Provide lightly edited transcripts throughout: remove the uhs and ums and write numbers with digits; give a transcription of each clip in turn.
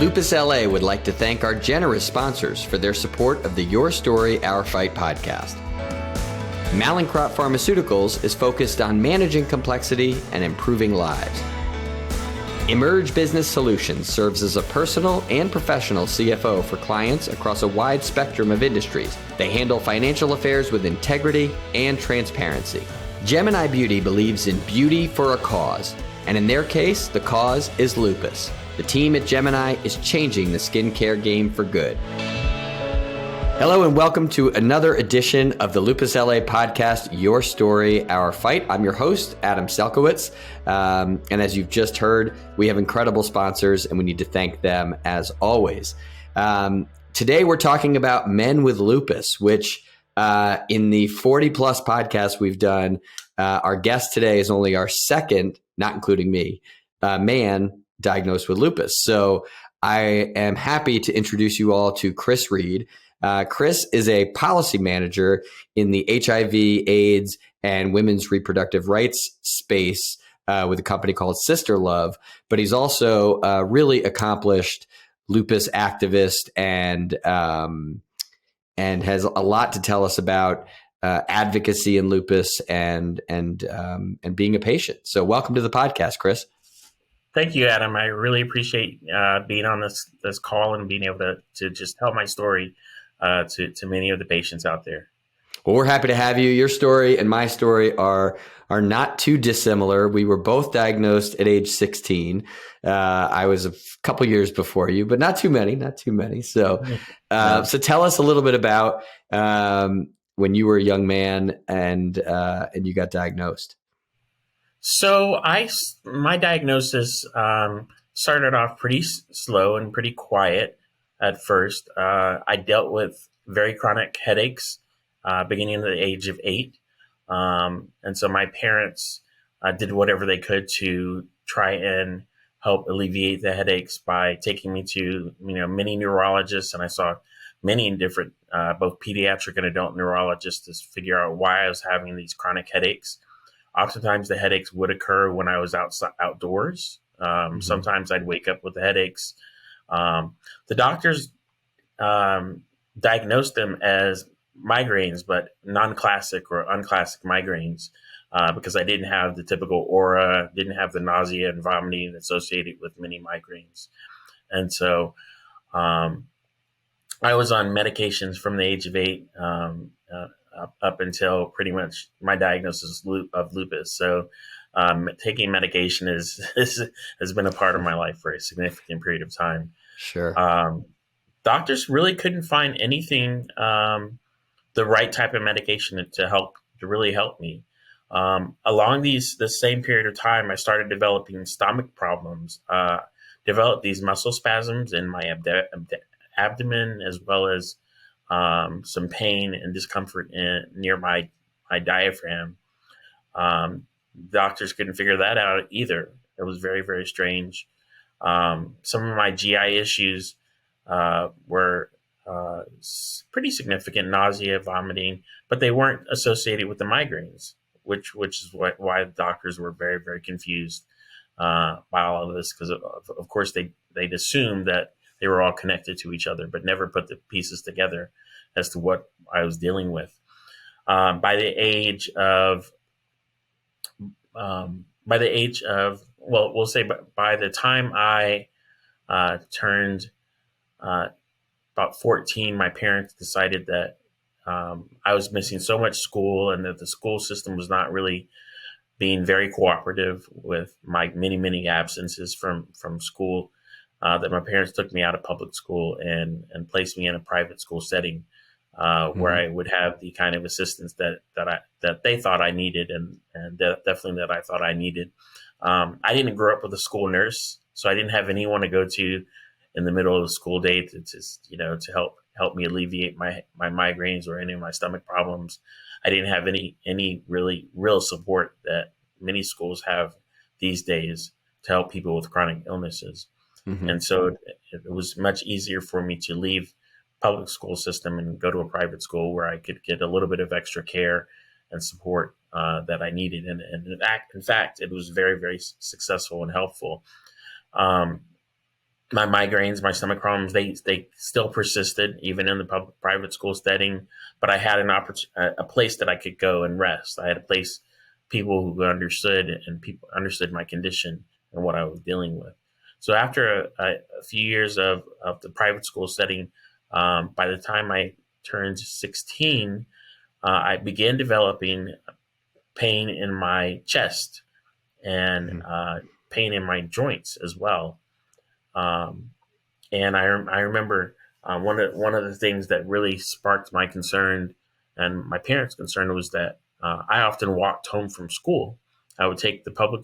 Lupus LA would like to thank our generous sponsors for their support of the Your Story, Our Fight podcast. Mallinckrodt Pharmaceuticals is focused on managing complexity and improving lives. Emerge Business Solutions serves as a personal and professional CFO for clients across a wide spectrum of industries. They handle financial affairs with integrity and transparency. Gemini Beauty believes in beauty for a cause, and in their case, the cause is lupus. The team at Gemini is changing the skincare game for good. Hello and welcome to another edition of the Lupus LA podcast, Your Story, Our Fight. I'm your host, Adam Selkowitz. And as you've just heard, we have incredible sponsors and we need to thank them as always. Today we're talking about men with lupus, which in the 40 plus podcasts we've done, our guest today is only our second, not including me, man diagnosed with lupus. So I am happy to introduce you all to Chris Reed. Chris is a policy manager in the HIV, AIDS, and women's reproductive rights space with a company called SisterLove, but he's also a really accomplished lupus activist and has a lot to tell us about advocacy in lupus and being a patient. So welcome to the podcast, Chris. Thank you, Adam. I really appreciate being on this call and being able to just tell my story to many of the patients out there. Well, we're happy to have you. Your story and my story are not too dissimilar. We were both diagnosed at age 16. I was a couple years before you, but not too many. So tell us a little bit about when you were a young man and you got diagnosed. So my diagnosis started off pretty slow and pretty quiet at first. I dealt with very chronic headaches beginning at the age of 8. And so my parents did whatever they could to try and help alleviate the headaches by taking me to many neurologists. And I saw many different both pediatric and adult neurologists to figure out why I was having these chronic headaches. Oftentimes the headaches would occur when I was outdoors. Sometimes I'd wake up with the headaches. The doctors diagnosed them as migraines, but non-classic or unclassic migraines because I didn't have the typical aura, didn't have the nausea and vomiting associated with many migraines. And so I was on medications from the age of 8 up until pretty much my diagnosis of lupus. So taking medication has been a part of my life for a significant period of time. Sure. Doctors really couldn't find anything, the right type of medication to really help me. Along the same period of time, I started developing stomach problems, developed these muscle spasms in my abdomen, as well as some pain and discomfort near my diaphragm. Doctors couldn't figure that out either. It was very, very strange. Some of my GI issues were pretty significant, nausea, vomiting, but they weren't associated with the migraines, which is why the doctors were very, very confused by all of this, because of course they'd assumed that they were all connected to each other, but never put the pieces together as to what I was dealing with. By the age of by the time I turned about 14, my parents decided that I was missing so much school and that the school system was not really being very cooperative with my many, many absences from school, that my parents took me out of public school and placed me in a private school setting where I would have the kind of assistance that they thought I needed and definitely that I thought I needed. I didn't grow up with a school nurse, so I didn't have anyone to go to in the middle of the school day to help me alleviate my migraines or any of my stomach problems. I didn't have any really real support that many schools have these days to help people with chronic illnesses. And so it was much easier for me to leave public school system and go to a private school where I could get a little bit of extra care and support that I needed. And in fact, it was very, very successful and helpful. my migraines, my stomach problems, they still persisted even in the private school setting. But I had a place that I could go and rest. I had a place, people who understood, and people understood my condition and what I was dealing with. So after a few years of the private school setting, by the time I turned 16, I began developing pain in my chest and Mhm. pain in my joints as well. Um, and I remember one of the things that really sparked my concern and my parents' concern was that I often walked home from school. I would take the public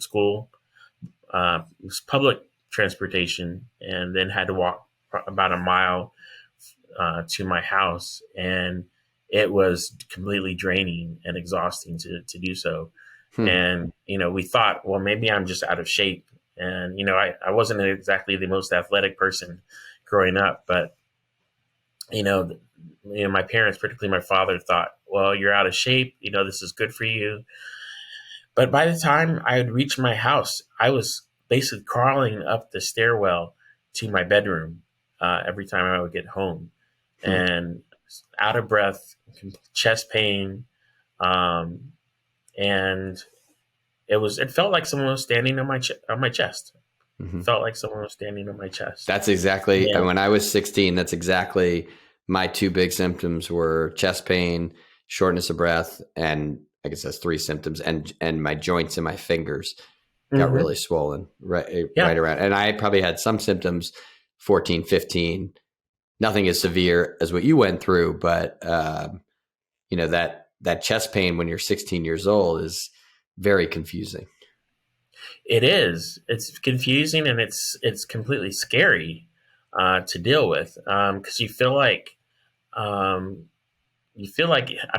transportation, and then had to walk about a mile to my house, and it was completely draining and exhausting to do so. Hmm. And we thought, well, maybe I'm just out of shape. And I wasn't exactly the most athletic person growing up, but you know, my parents, particularly my father, thought, well, you're out of shape. This is good for you. But by the time I had reached my house, I was basically crawling up the stairwell to my bedroom every time I would get home, Hmm. and out of breath, chest pain, um, and it felt like someone was standing on on my chest. Hmm. Felt like someone was standing on my chest. That's exactly, Yeah. when I was 16, that's exactly my two big symptoms were chest pain, shortness of breath, and I guess that's three symptoms, and my joints and my fingers got really Hmm. swollen Yeah. right around. And I probably had some symptoms 14, 15, nothing as severe as what you went through, but that chest pain when you're 16 years old is very confusing. It is. It's confusing, and it's completely scary to deal with, because um, you feel like, I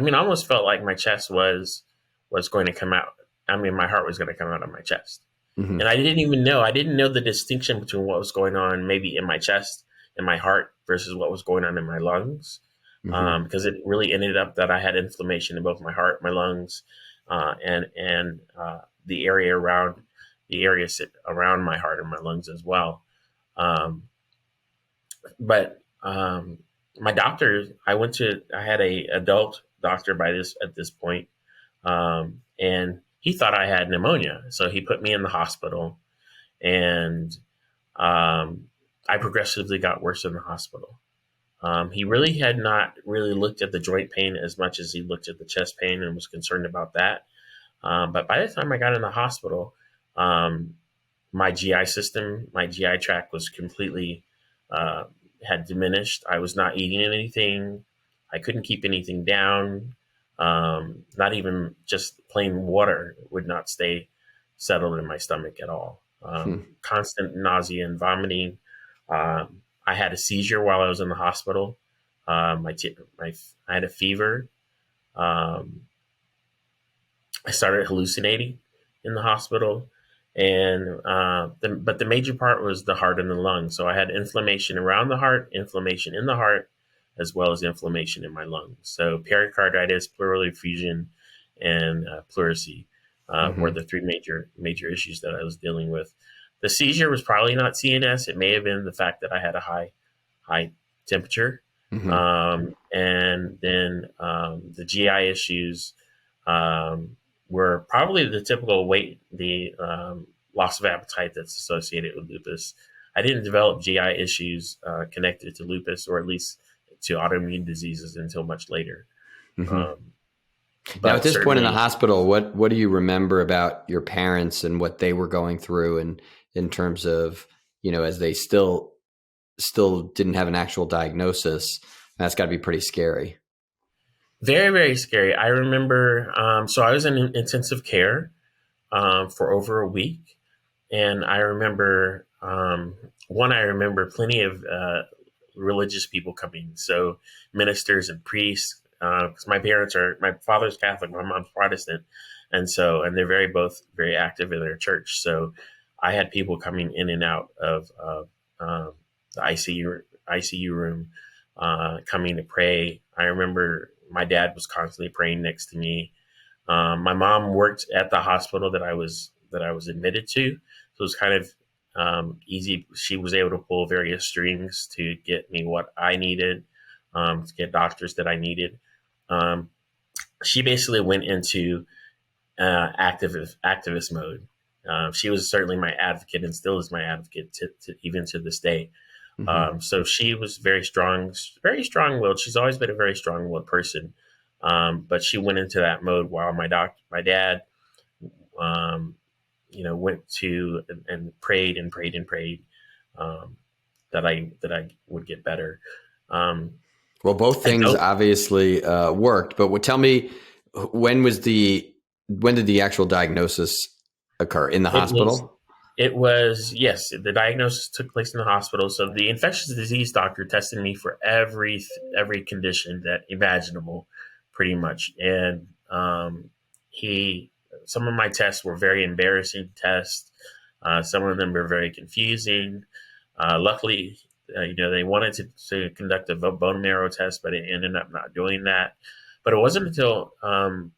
mean, I almost felt like my chest was going to come out. I mean, my heart was going to come out of my chest, Hmm. and I didn't even know. I didn't know the distinction between what was going on, maybe in my chest and my heart, versus what was going on in my lungs, Hmm. because it really ended up that I had inflammation in both my heart, my lungs, and the area around my heart and my lungs as well. Um, but my doctor, I had a adult doctor at this point, and he thought I had pneumonia, so he put me in the hospital, and um, I progressively got worse in the hospital. He really had not really looked at the joint pain as much as he looked at the chest pain and was concerned about that. But by the time I got in the hospital, um, my GI tract was completely uh, had diminished. I was not eating anything. I couldn't keep anything down. Not even just plain water would not stay settled in my stomach at all. Hmm. Constant nausea and vomiting. I had a seizure while I was in the hospital. I had a fever. Um, I started hallucinating in the hospital, and but the major part was the heart and the lungs. So I had inflammation around the heart, inflammation in the heart, as well as inflammation in my lungs. So pericarditis, pleural effusion, and pleurisy were Hmm. the three major issues that I was dealing with. The seizure was probably not CNS. It may have been the fact that I had a high temperature, Hmm. and then the GI issues. Um, were probably the typical weight, the loss of appetite that's associated with lupus. I didn't develop GI issues connected to lupus, or at least to autoimmune diseases, until much later. Hmm. Um, Now, at but this point in the certainly, hospital, what do you remember about your parents and what they were going through, and in terms of, as they still didn't have an actual diagnosis? That's got to be pretty scary. very, very scary. I remember, so I was in intensive care for over a week. And I remember, I remember plenty of religious people coming. So ministers and priests, because my father's Catholic, my mom's Protestant. And they're both very active in their church. So I had people coming in and out of the ICU room, coming to pray. I remember my dad was constantly praying next to me. My mom worked at the hospital that I was admitted to, so it was kind of easy. She was able to pull various strings to get me what I needed, to get doctors that I needed. Um, she basically went into activist mode. She was certainly my advocate and still is my advocate even to this day. Hmm. So she was very strong-willed. She's always been a very strong-willed person. But she went into that mode while my dad, um, went to and prayed and prayed and prayed, um, that I would get better. Um, Well, both I things don't. obviously worked, but tell me, when was the when did the actual diagnosis occur? In the It was hospital? It was, yes, the diagnosis took place in the hospital. So the infectious disease doctor tested me for every condition that imaginable, pretty much. And he, some of my tests were very embarrassing tests. Some of them were very confusing. Luckily, they wanted to conduct a bone marrow test, but it ended up not doing that. But it wasn't until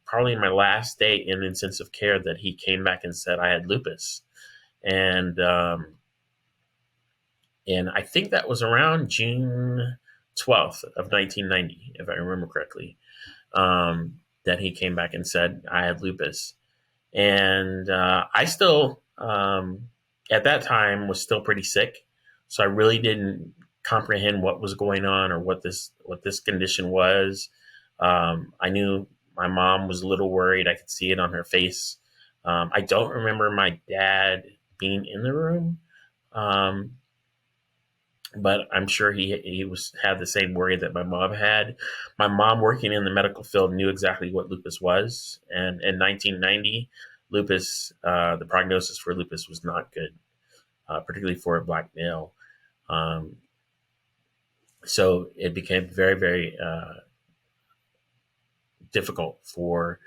probably my last day in intensive care that he came back and said I had lupus, and I think that was around June 12th of 1990, if I remember correctly. That he came back and said I had lupus, and I still, at that time, was still pretty sick, so I really didn't comprehend what was going on or what this condition was. I knew my mom was a little worried. I could see it on her face. I don't remember my dad being in the room, um, but I'm sure he had the same worry that my mom had. My mom, working in the medical field, knew exactly what lupus was, and in 1990, lupus, the prognosis for lupus was not good, particularly for a black male. Um, so it became very, very difficult for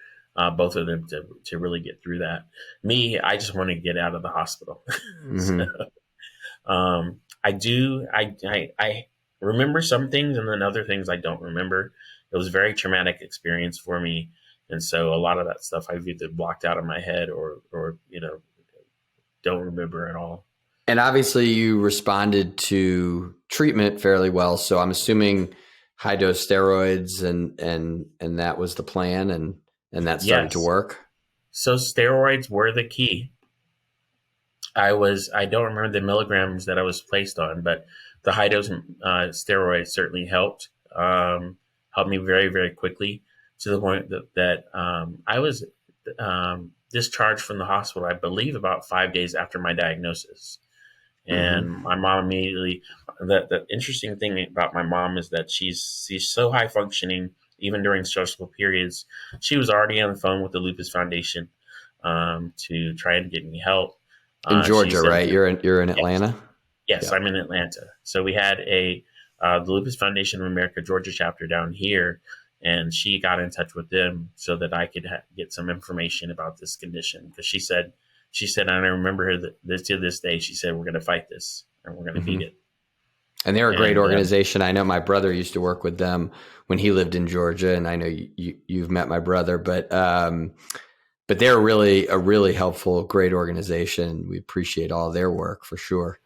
both of them to really get through that. Me, I just want to get out of the hospital. So, Hmm. I do. I remember some things, and then other things I don't remember. It was a very traumatic experience for me, and so a lot of that stuff I've either blocked out of my head or don't remember at all. And obviously, you responded to treatment fairly well. So I'm assuming high dose steroids, and that was the plan, and that started to Yes. work. So steroids were the key. I don't remember the milligrams that I was placed on, but the high dose steroids certainly helped me very, very quickly, to the point that I was discharged from the hospital, I believe, about 5 days after my diagnosis. And Hmm. my mom immediately, the interesting thing about my mom is that she's so high functioning, even during stressful periods. She was already on the phone with the Lupus Foundation, to try and get me help. In She Georgia, said, right? You're in yes, Atlanta. yes, Yeah. I'm in Atlanta. So we had the Lupus Foundation of America Georgia chapter down here, and she got in touch with them so that I could get some information about this condition, because she said, and I remember her this to this day. She said, "We're going to fight this, and we're going to beat Hmm. it." And they're a great And organization. I know my brother used to work with them when he lived in Georgia, and I know you've met my brother, but they're really a really helpful, great organization. We appreciate all their work for sure.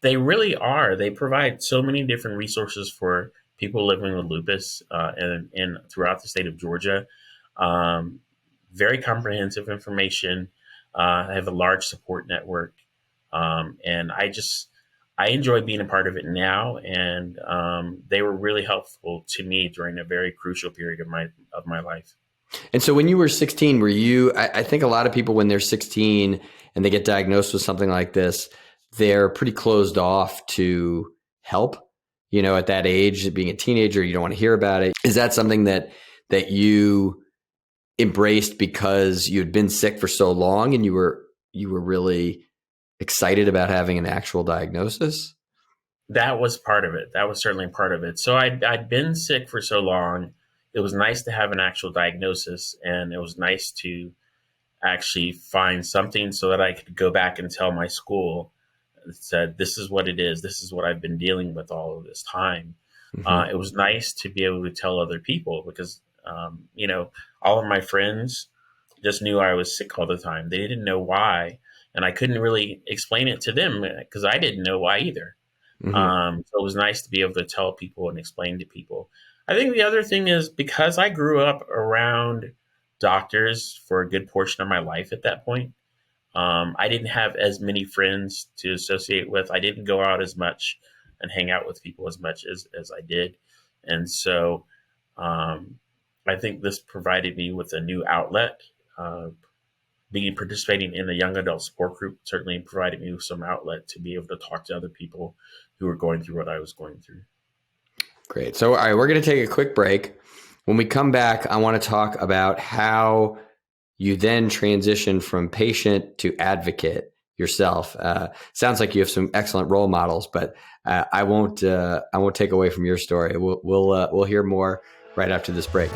they really are. They provide so many different resources for people living with lupus, and throughout the state of Georgia. Um, Very comprehensive information. I have a large support network, and I enjoy being a part of it now. And they were really helpful to me during a very crucial period of my life. And so when you were 16, were you, I think a lot of people, when they're 16 and they get diagnosed with something like this, they're pretty closed off to help. At that age, being a teenager, you don't want to hear about it. Is that something that you embraced because you had been sick for so long and you were really excited about having an actual diagnosis? That was part of it. That was certainly part of it. So I'd been sick for so long. It was nice to have an actual diagnosis, and it was nice to actually find something so that I could go back and tell my school that said, "This is what it is. This is what I've been dealing with all of this time." Hmm. It was nice to be able to tell other people, because all of my friends just knew I was sick all the time. They didn't know why, and I couldn't really explain it to them because I didn't know why either. Hmm. So it was nice to be able to tell people and explain to people. I think the other thing is because I grew up around doctors for a good portion of my life at that point. I didn't have as many friends to associate with. I didn't go out as much and hang out with people as much as I did. And so um, I think this provided me with a new outlet. Uh, Being participating in the young adult support group certainly provided me with some outlet to be able to talk to other people who were going through what I was going through. Great. So, all right, we're going to take a quick break. When we come back, I want to talk about how you then transition from patient to advocate yourself. Sounds like you have some excellent role models, but I won't take away from your story. We'll hear more right after this break.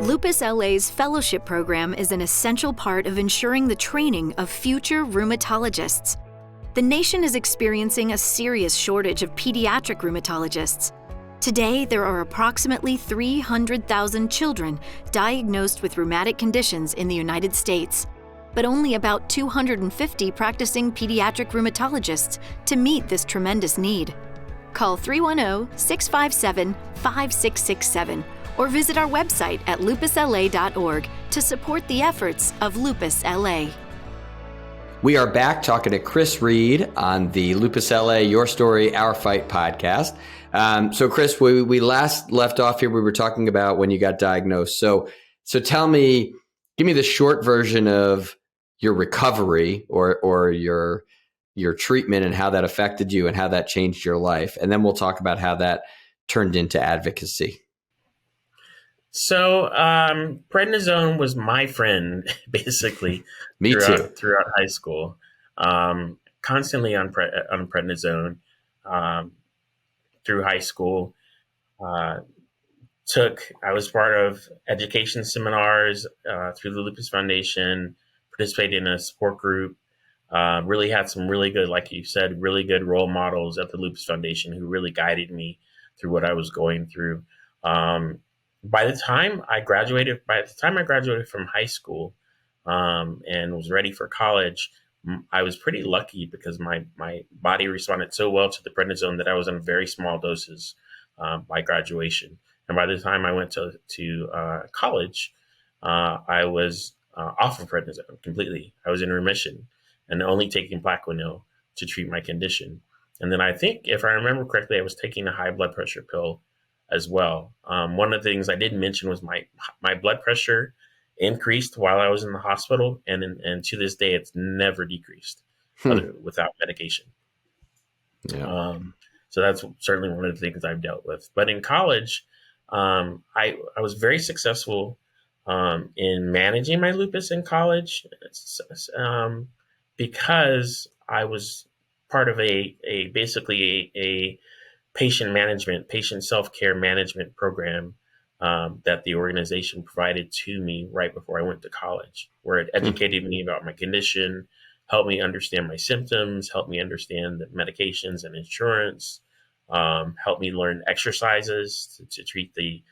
Lupus LA's fellowship program is an essential part of ensuring the training of future rheumatologists. The nation is experiencing a serious shortage of pediatric rheumatologists. Today, there are approximately 300,000 children diagnosed with rheumatic conditions in the United States, but only about 250 practicing pediatric rheumatologists to meet this tremendous need. Call 310-657-5667 or visit our website at lupusla.org to support the efforts of Lupus LA. We are back talking to Chris Reed on the Lupus LA Your Story, Our Fight podcast. So Chris, we last left off here, we were talking about when you got diagnosed. So give me the short version of your recovery or your treatment and how that affected you and how that changed your life. And then we'll talk about how that turned into advocacy. So prednisone was my friend, basically, Me too. throughout high school. Constantly on prednisone through high school. I was part of education seminars through the Lupus Foundation, participated in a support group, really had some really good, like you said, really good role models at the Lupus Foundation who really guided me through what I was going through. By the time I graduated from high school and was ready for college, I was pretty lucky because my body responded so well to the prednisone that I was on very small doses by graduation. And by the time I went to college, I was off of prednisone completely. I was in remission and only taking Plaquenil to treat my condition. And then I think, if I remember correctly, I was taking a high blood pressure pill as well. One of the things I didn't mention was my blood pressure increased while I was in the hospital, and to this day, it's never decreased without medication. Yeah. So that's certainly one of the things I've dealt with. But in college, I was very successful in managing my lupus in college because I was part of basically a patient self-care management program that the organization provided to me right before I went to college, where it educated me about my condition, helped me understand my symptoms, helped me understand the medications and insurance, helped me learn exercises to treat the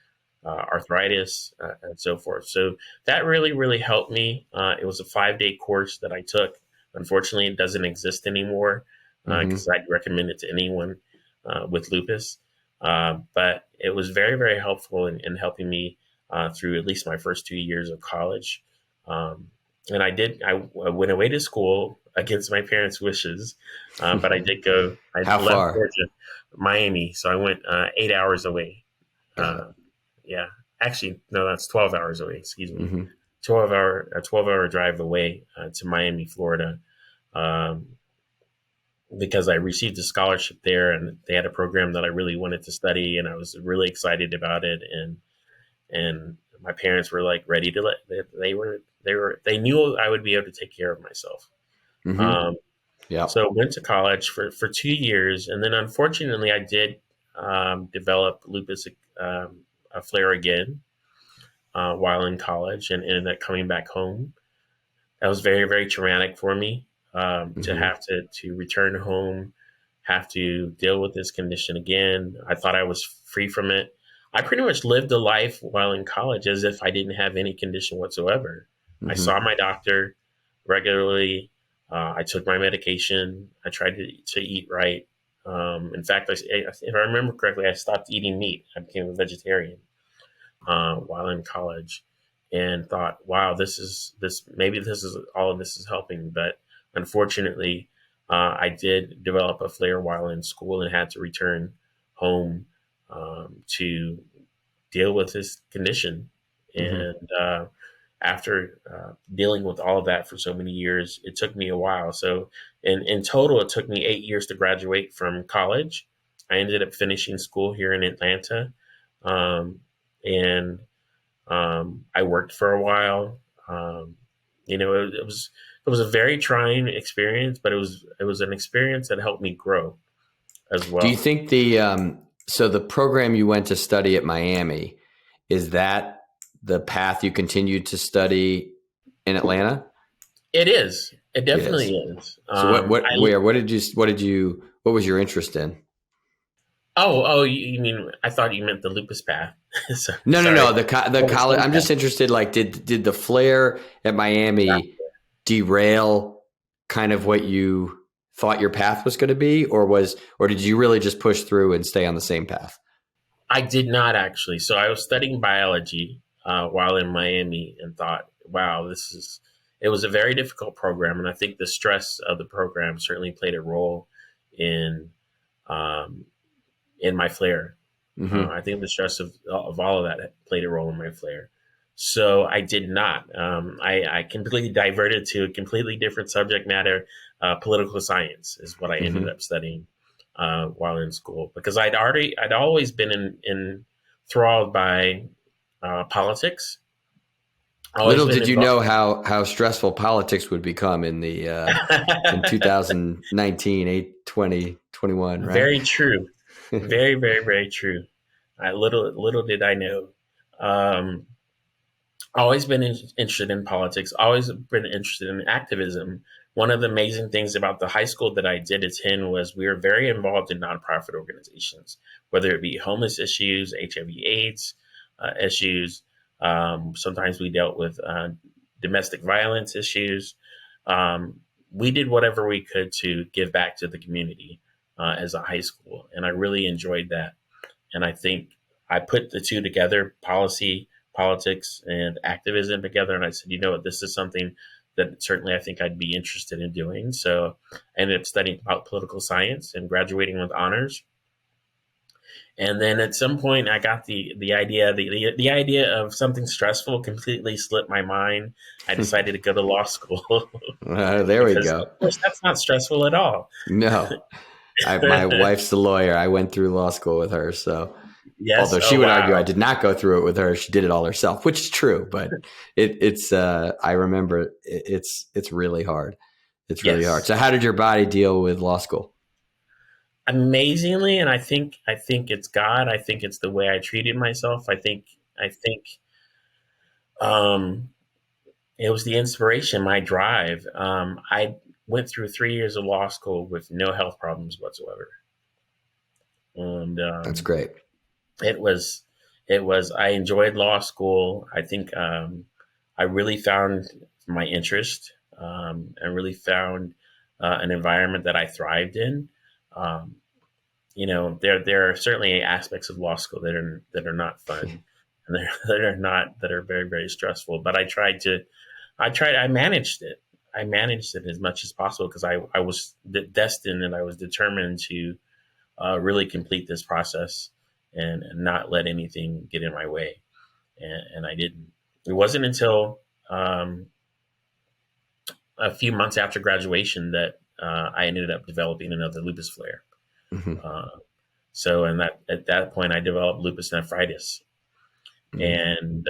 arthritis and so forth. So that really, really helped me. It was a 5-day course that I took. Unfortunately, it doesn't exist anymore because I'd recommend it to anyone with lupus. But it was very, very helpful in helping me through at least my first 2 years of college. And I went away to school against my parents' wishes, but I did go. How left far? Georgia, Miami, so I went 8 hours away. Yeah, actually, no, that's 12 hours away. Excuse me, 12-hour drive away to Miami, Florida. Because I received a scholarship there, and they had a program that I really wanted to study, and I was really excited about it. And my parents were like ready to they knew I would be able to take care of myself. So went to college for 2 years, and then unfortunately I did develop lupus a flare again while in college, and ended up coming back home. That was very, very traumatic for me. To have to return home, have to deal with this condition again. I thought I was free from it. I pretty much lived a life while in college as if I didn't have any condition whatsoever. I Mm-hmm. saw my doctor regularly. I took my medication. I tried to eat right. In fact, if I remember correctly, I stopped eating meat. I became a vegetarian while in college, and thought, "Wow, maybe this is all of this is helping." But unfortunately, I did develop a flare while in school and had to return home to deal with this condition. Mm-hmm. And after dealing with all of that for so many years, it took me a while. So in total, it took me 8 years to graduate from college. I ended up finishing school here in Atlanta. And I worked for a while. It was a very trying experience, but it was an experience that helped me grow as Do you well. think so the program you went to study at Miami, is that the path you continued to study in Atlanta? It is. It It is. definitely is. So what was your interest in? Oh, you mean, I thought you meant the lupus path. So, No, no, sorry. no. The Oh, the college. skin I'm just path. interested. Like, did the flare at Miami derail kind of what you thought your path was going to be, or did you really just push through and stay on the same path? I did not actually. So I was studying biology while in Miami and thought, wow, it was a very difficult program. And I think the stress of the program certainly played a role in, um, in my flare. Mm-hmm. I think the stress of all of that played a role in my flare. So I did not. I completely diverted to a completely different subject matter. Political science is what I ended Mm-hmm. up studying while in school, because I'd always been enthralled by politics. Always Little been did you involved. know how stressful politics would become in 2019, 8, 20, 21, right? Very true. Very, very, very true. Little did I know. Um, Always been interested in politics, always been interested in activism. One of the amazing things about the high school that I did attend was we were very involved in nonprofit organizations, whether it be homeless issues, HIV/AIDS issues. Sometimes we dealt with domestic violence issues. We did whatever we could to give back to the community as a high school, and I really enjoyed that. And I think I put the two together, politics, and activism together. And I said, you know what, this is something that certainly I think I'd be interested in doing. So I ended up studying about political science and graduating with honors. And then at some point, I got the idea of something stressful completely slipped my mind. I decided to go to law school There we because, of go. course, that's not stressful at all. No, my wife's a lawyer. I went through law school with her. So, Yes. although she Oh, would argue I wow. did not go through it with her, she did it all herself, which is true. But it's I remember it's really hard. It's really hard. Yes. So, how did your body deal with law school? Amazingly, and I think it's God. I think it's the way I treated myself. I think um, it was the inspiration, my drive. I went through 3 years of law school with no health problems whatsoever, and That's great. it was I enjoyed law school. I think I really found my interest and really found an environment that I thrived in. Um, there are certainly aspects of law school that are not fun, and that are very, very stressful. But I managed it. I managed it as much as possible because I was destined, and I was determined to really complete this process and not let anything get in my way. And I didn't. It wasn't until um, a few months after graduation that I ended up developing another lupus flare. Hmm. Uh, So, and at that point, I developed lupus nephritis, Hmm. and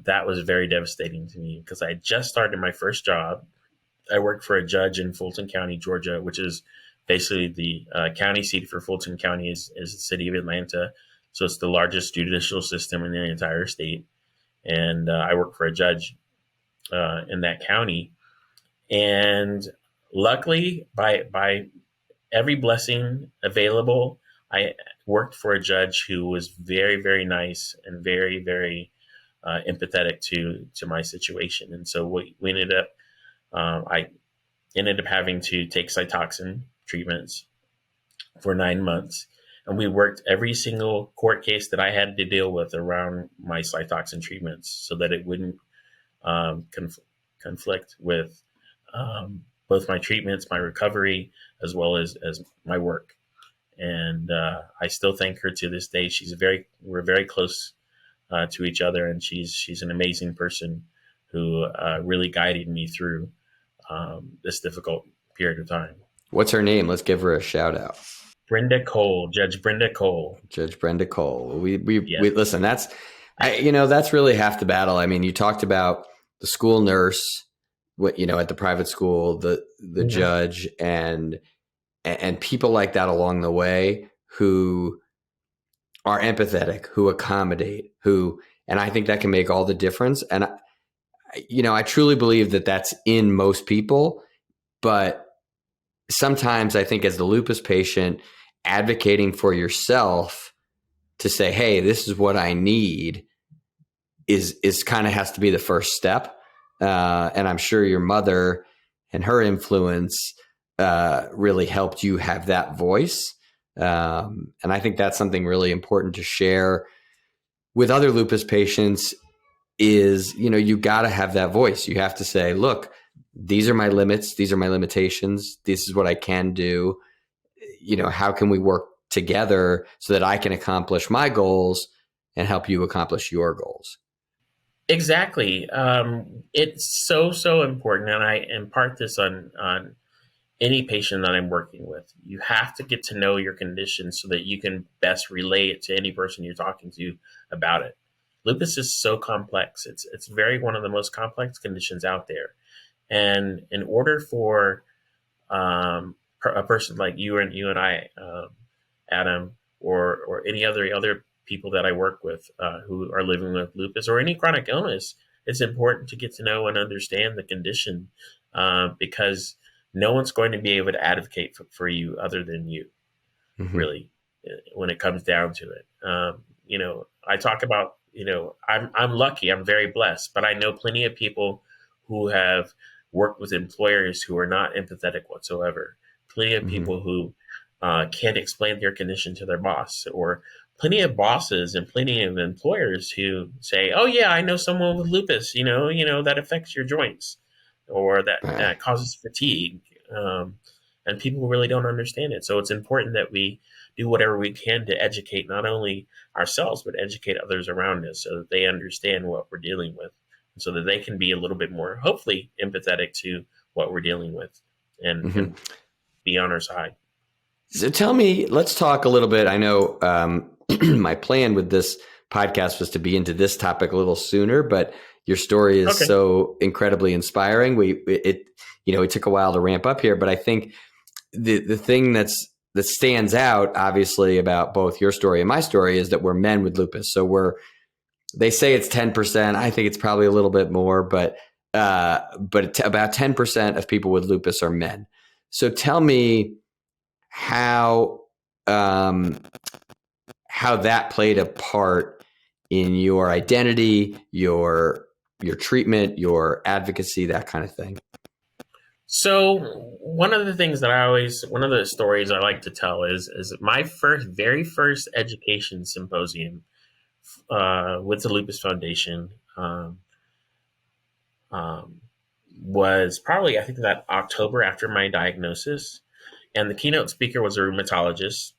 that was very devastating to me because I had just started my first job. I worked for a judge in Fulton County, Georgia, which is basically the county seat for Fulton County is the city of Atlanta. So it's the largest judicial system in the entire state, and I worked for a judge in that county. And luckily, by every blessing available, I worked for a judge who was very, very nice and very, very empathetic to my situation. And so we ended up, I ended up having to take Cytoxin treatments for 9 months. And we worked every single court case that I had to deal with around my Cytoxin treatments so that it wouldn't conflict with both my treatments, my recovery, as well as my work. And I still thank her to this day. We're very close to each other, and she's an amazing person who really guided me through this difficult period of time. What's her name? Let's give her a shout out. Brenda Cole, Judge Brenda Cole. Judge Brenda Cole. We Yes. listen. That's that's really half the battle. I mean, you talked about the school nurse, at the private school, the judge, and people like that along the way who are empathetic, who accommodate, and I think that can make all the difference. And I truly believe that that's in most people, but sometimes I think as the lupus patient, advocating for yourself to say, hey, this is what I need is kind of has to be the first step. And I'm sure your mother and her influence really helped you have that voice. And I think that's something really important to share with other lupus patients is, you got to have that voice. You have to say, look, these are my limits. These are my limitations. This is what I can do. How can we work together so that I can accomplish my goals and help you accomplish your goals? Exactly. It's so important. And I impart this on any patient that I'm working with. You have to get to know your condition so that you can best relay it to any person you're talking to about it. Lupus is so complex. It's one of the most complex conditions out there. And in order for a person like you and I, Adam, or any other people that I work with who are living with lupus or any chronic illness, it's important to get to know and understand the condition because no one's going to be able to advocate for you other than you, really, when it comes down to it. I talk about, I'm lucky, I'm very blessed, but I know plenty of people who have worked with employers who are not empathetic whatsoever. Plenty of people who can't explain their condition to their boss, or plenty of bosses and plenty of employers who say, "Oh yeah, I know someone with lupus. That affects your joints, or that causes fatigue." And people really don't understand it. So it's important that we do whatever we can to educate not only ourselves but educate others around us, so that they understand what we're dealing with, so that they can be a little bit more, hopefully, empathetic to what we're dealing with and be on our side. So tell me, let's talk a little bit. I know my plan with this podcast was to be into this topic a little sooner, but your story is so incredibly inspiring. It took a while to ramp up here, but I think the thing that stands out, obviously, about both your story and my story is that we're men with lupus. So they say it's 10%. I think it's probably a little bit more, but about 10% of people with lupus are men. So tell me how that played a part in your identity, your treatment, your advocacy, that kind of thing. So one of the stories I like to tell is my very first education symposium with the Lupus Foundation was probably, I think, that October after my diagnosis. And the keynote speaker was a rheumatologist.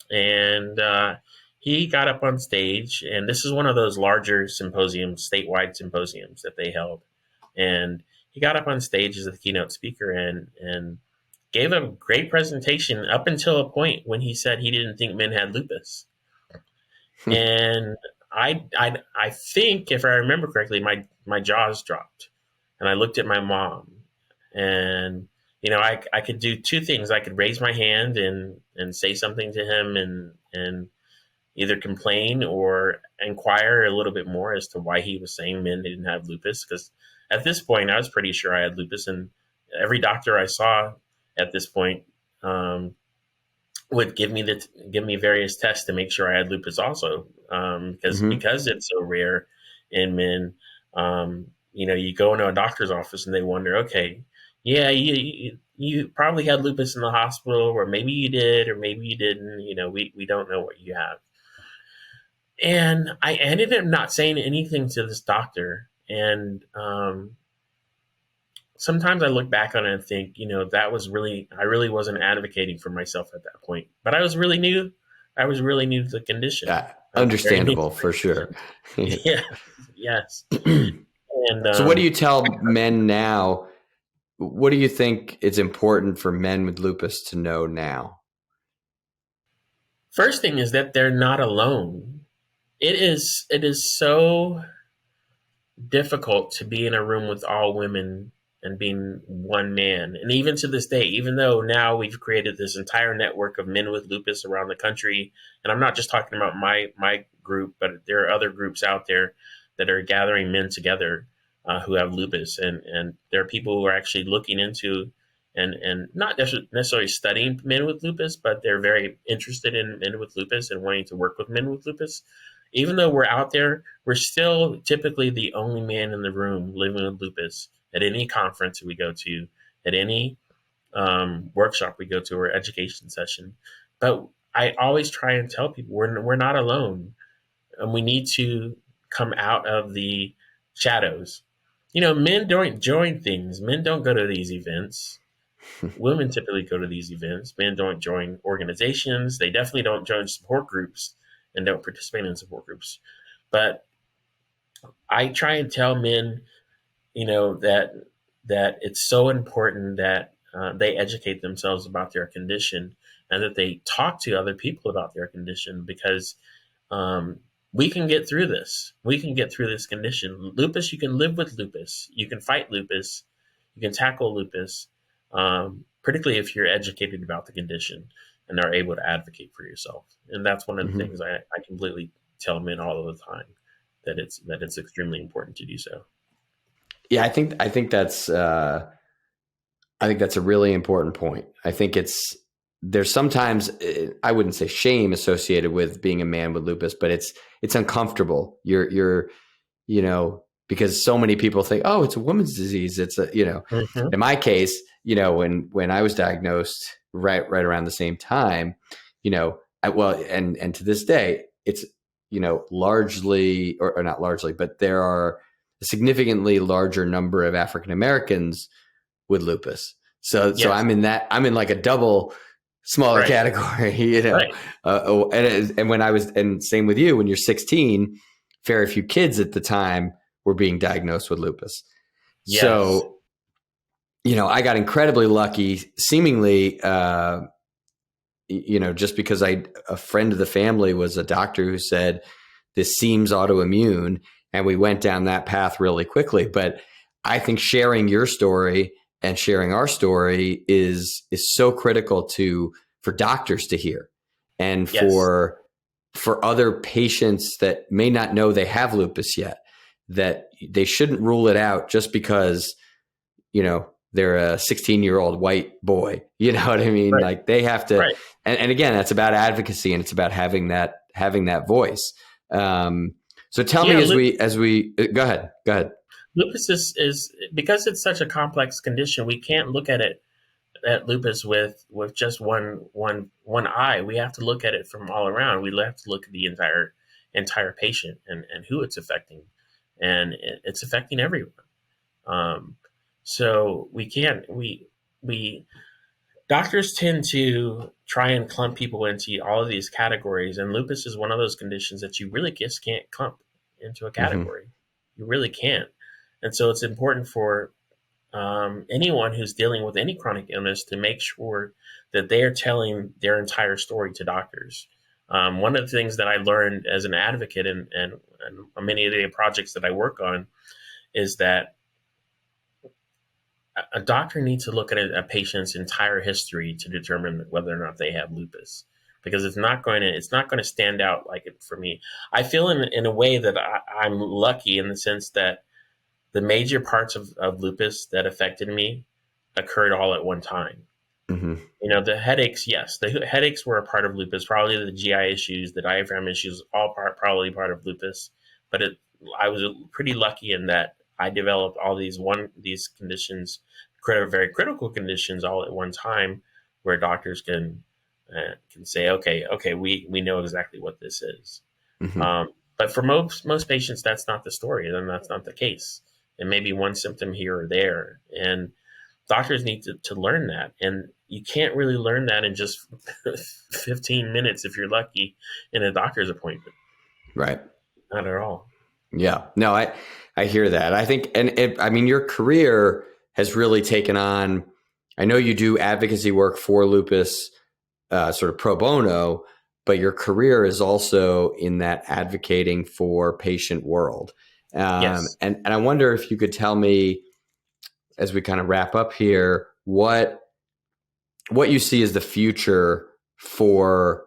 And he got up on stage, and this is one of those larger symposiums, statewide symposiums that they held. And he got up on stage as a keynote speaker and gave a great presentation up until a point when he said he didn't think men had lupus. And I think, if I remember correctly, my jaws dropped, and I looked at my mom, and I could do two things. I could raise my hand and say something to him and either complain or inquire a little bit more as to why he was saying men didn't have lupus. Because at this point, I was pretty sure I had lupus, and every doctor I saw at this point would give me various tests to make sure I had lupus also, because it's so rare in men. You go into a doctor's office and they wonder, okay, yeah, you probably had lupus in the hospital, or maybe you did, or maybe you didn't. We don't know what you have. And I ended up not saying anything to this doctor. And sometimes I look back on it and think, I really wasn't advocating for myself at that point. But I was really new. I was really new to the condition. Understandable, for sure. Yeah. Yes. And so what do you tell men now? What do you think is important for men with lupus to know now? First thing is that they're not alone. It is so difficult to be in a room with all women and being one man. And even to this day, even though now we've created this entire network of men with lupus around the country, and I'm not just talking about my group, but there are other groups out there that are gathering men together who have lupus, and there are people who are actually looking into and not necessarily studying men with lupus, but they're very interested in men with lupus and wanting to work with men with lupus. Even though we're out there, we're still typically the only man in the room living with lupus at any conference we go to, at any workshop we go to, or education session. But I always try and tell people we're not alone, and we need to come out of the shadows. Men don't join things. Men don't go to these events. Women typically go to these events. Men don't join organizations. They definitely don't join support groups and don't participate in support groups. But I try and tell men, that it's so important that they educate themselves about their condition and that they talk to other people about their condition, because we can get through this. We can get through this condition. Lupus, you can live with lupus. You can fight lupus. You can tackle lupus, particularly if you're educated about the condition and are able to advocate for yourself. And that's one of the things I completely tell men all of the time, that it's extremely important to do so. Yeah, I think that's a really important point. I think there's sometimes, I wouldn't say shame associated with being a man with lupus, but it's uncomfortable. You're because so many people think, oh, it's a woman's disease. It's in my case, when I was diagnosed right around the same time, and to this day, it's, largely, or not largely, but there are a significantly larger number of African Americans with lupus. So I'm in like a double smaller category, Right. And when I was, and same with you, when you're 16, very few kids at the time were being diagnosed with lupus. Yes. So, I got incredibly lucky, seemingly, just because a friend of the family was a doctor who said, this seems autoimmune. And we went down that path really quickly. But I think sharing your story and sharing our story is so critical for doctors to hear, and for other patients that may not know they have lupus yet, that they shouldn't rule it out just because, they're a 16-year-old white boy. You know what I mean? Right. Like they have to, and again, that's about advocacy, and it's about having that voice. So tell me as we go ahead. Lupus is because it's such a complex condition. We can't look at lupus with just one eye. We have to look at it from all around. We have to look at the entire patient and who it's affecting, and it's affecting everyone. So doctors tend to try and clump people into all of these categories, and lupus is one of those conditions that you really just can't clump into a category. You really can't. And so it's important for anyone who's dealing with any chronic illness to make sure that they are telling their entire story to doctors. One of the things that I learned as an advocate and many of the projects that I work on is that a doctor needs to look at a patient's entire history to determine whether or not they have lupus, because it's not going to stand out like it for me. I feel in a way that I'm lucky in the sense that the major parts of lupus that affected me occurred all at one time. Mm-hmm. The headaches, yes, the headaches were a part of lupus. Probably the GI issues, the diaphragm issues, all probably part of lupus. But I was pretty lucky in that I developed all these conditions, very critical conditions, all at one time, where doctors can say, okay, we know exactly what this is. Hmm. But for most patients, that's not the story, and that's not the case. It may be one symptom here or there, and doctors need to learn that. And you can't really learn that in just 15 minutes if you're lucky in a doctor's appointment. Right. Not at all. Yeah. No, I hear that. I think, I mean, your career has really taken on, I know you do advocacy work for lupus, sort of pro bono, but your career is also in that advocating for patient world. Yes. And I wonder if you could tell me, as we kind of wrap up here, what you see as the future for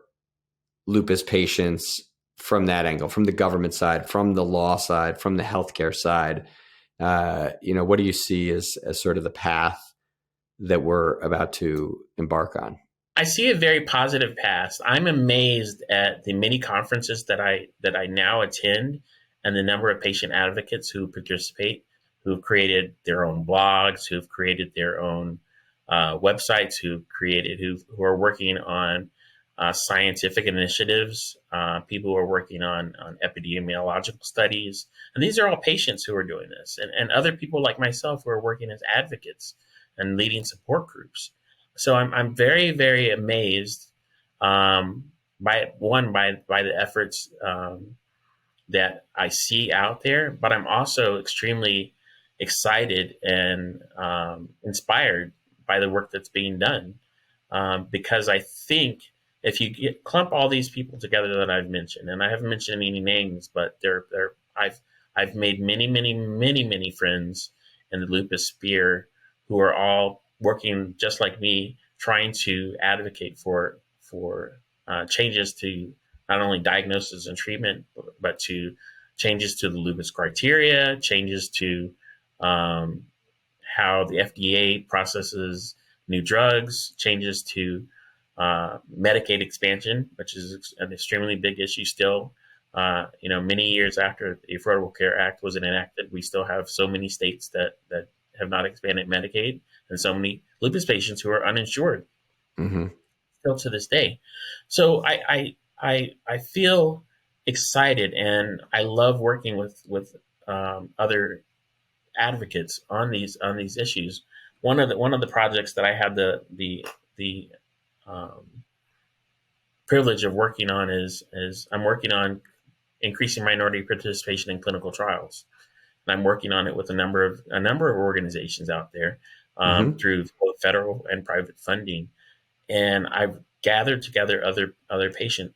lupus patients from that angle, from the government side, from the law side, from the healthcare side. What do you see as sort of the path that we're about to embark on? I see a very positive path. I'm amazed at the many conferences that I now attend, and the number of patient advocates who participate, who've created their own blogs, who've created their own websites, who are working on scientific initiatives, people who are working on epidemiological studies. And these are all patients who are doing this, and other people like myself who are working as advocates and leading support groups. So I'm very, very amazed by the efforts that I see out there, but I'm also extremely excited and inspired by the work that's being done, because I think if you clump all these people together that I've mentioned, and I haven't mentioned any names, but I've made many, many, many, many friends in the lupus sphere who are all working just like me, trying to advocate for changes to not only diagnosis and treatment, but to changes to the lupus criteria, changes to how the FDA processes new drugs, changes to Medicaid expansion, which is an extremely big issue still. Many years after the Affordable Care Act was enacted, we still have so many states that have not expanded Medicaid, and so many lupus patients who are uninsured still to this day. So I feel excited, and I love working with other advocates on these issues. One of the projects that I had the privilege of working on is I'm working on increasing minority participation in clinical trials. And I'm working on it with a number of organizations out there through both federal and private funding. And I've gathered together other patient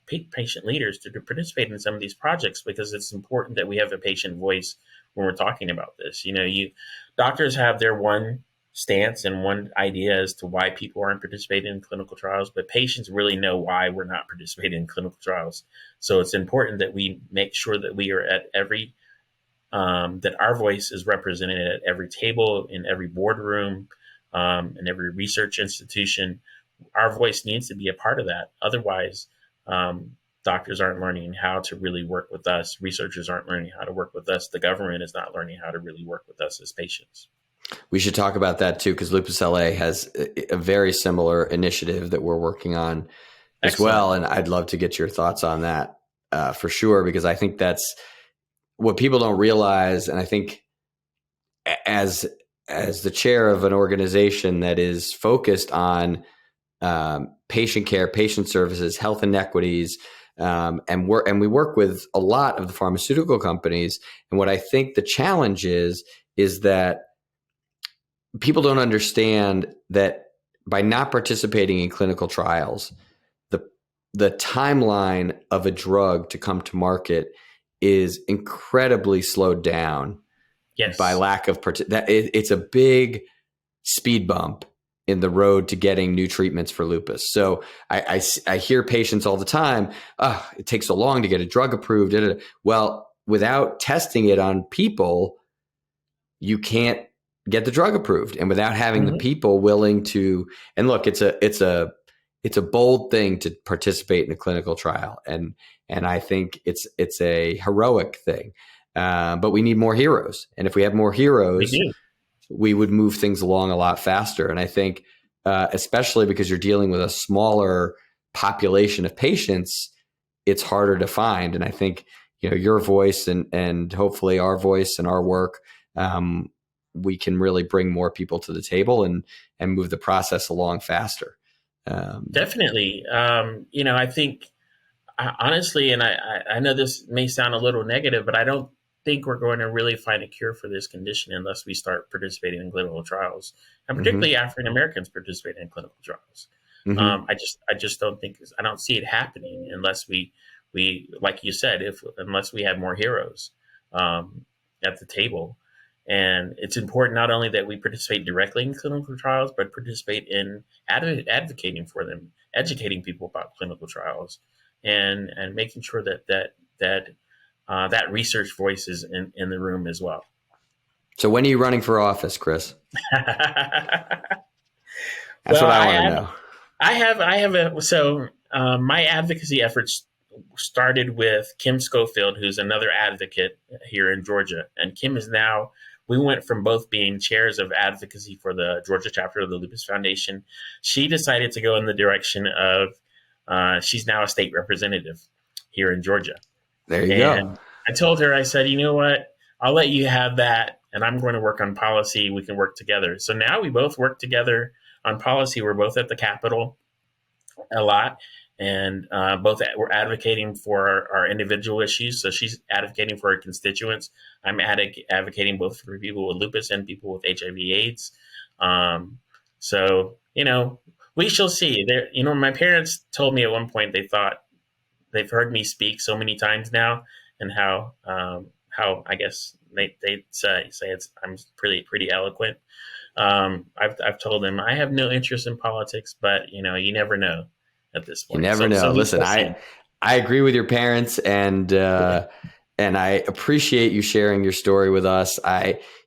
leaders to participate in some of these projects, because it's important that we have a patient voice when we're talking about this. Doctors have their one stance and one idea as to why people aren't participating in clinical trials, but patients really know why we're not participating in clinical trials. So it's important that we make sure that we are at every that our voice is represented at every table, in every boardroom, in every research institution. Our voice needs to be a part of that. Otherwise, doctors aren't learning how to really work with us. Researchers aren't learning how to work with us. The government is not learning how to really work with us as patients. We should talk about that too, because Lupus LA has a very similar initiative that we're working on as well. And I'd love to get your thoughts on that for sure, because I think that's what people don't realize. And I think as the chair of an organization that is focused on patient care, patient services, health inequities, and we work with a lot of the pharmaceutical companies. And what I think the challenge is that people don't understand that by not participating in clinical trials, the timeline of a drug to come to market is incredibly slowed down by lack of it's a big speed bump in the road to getting new treatments for lupus. So I hear patients all the time, it takes so long to get a drug approved. Well, without testing it on people, you can't get the drug approved. And without having the people willing to, and look, it's a bold thing to participate in a clinical trial. And I think it's a heroic thing. but we need more heroes. And if we have more heroes, we would move things along a lot faster. And I think, especially because you're dealing with a smaller population of patients, it's harder to find. And I think, your voice and hopefully our voice and our work, we can really bring more people to the table and move the process along faster. Definitely. I think honestly, and I know this may sound a little negative, but I don't think we're going to really find a cure for this condition unless we start participating in clinical trials, and particularly African Americans participating in clinical trials. I just don't think, I don't see it happening unless we like you said, unless we have more heroes at the table. And it's important not only that we participate directly in clinical trials, but participate in advocating for them, educating people about clinical trials, and making sure that research voice is in the room as well. So when are you running for office, Chris? That's what I want to know. My advocacy efforts started with Kim Schofield, who's another advocate here in Georgia. And Kim we went from both being chairs of advocacy for the Georgia chapter of the Lupus Foundation. She decided to go in the direction of, she's now a state representative here in Georgia. There you go. I told her, I said, you know what, I'll let you have that, and I'm going to work on policy. We can work together. So now we both work together on policy. We're both at the Capitol a lot, and we're advocating for our individual issues. So she's advocating for her constituents. I'm advocating both for people with lupus and people with HIV/AIDS. We shall see. My parents told me at one point they thought they've heard me speak so many times now, and how I guess they say I'm pretty eloquent. I've told them I have no interest in politics, but you never know at this point. You never know. Listen, I agree with your parents, and I appreciate you sharing your story with us.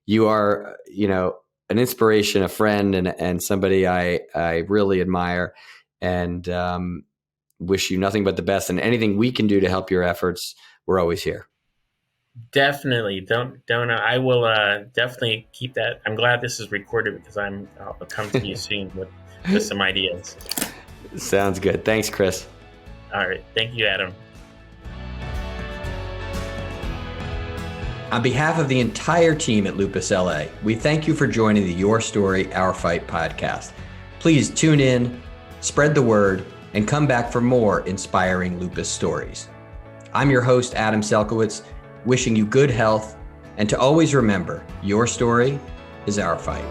You are, an inspiration, a friend, and somebody I really admire, and wish you nothing but the best. And anything we can do to help your efforts, we're always here. Definitely. I will definitely keep that. I'm glad this is recorded because I'll come to you soon with some ideas. Sounds good. Thanks, Chris. All right. Thank you, Adam. On behalf of the entire team at Lupus LA, we thank you for joining the Your Story, Our Fight podcast. Please tune in, spread the word, and come back for more inspiring lupus stories. I'm your host, Adam Selkowitz, wishing you good health, and to always remember, your story is our fight.